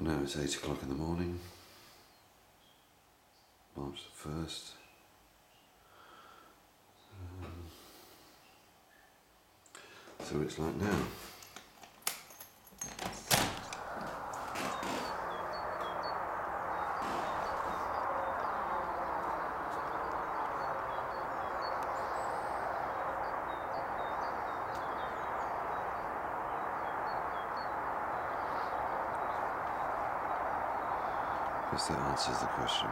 Now it's 8 o'clock in the morning, March the 1st. So it's like now. I guess that answers the question.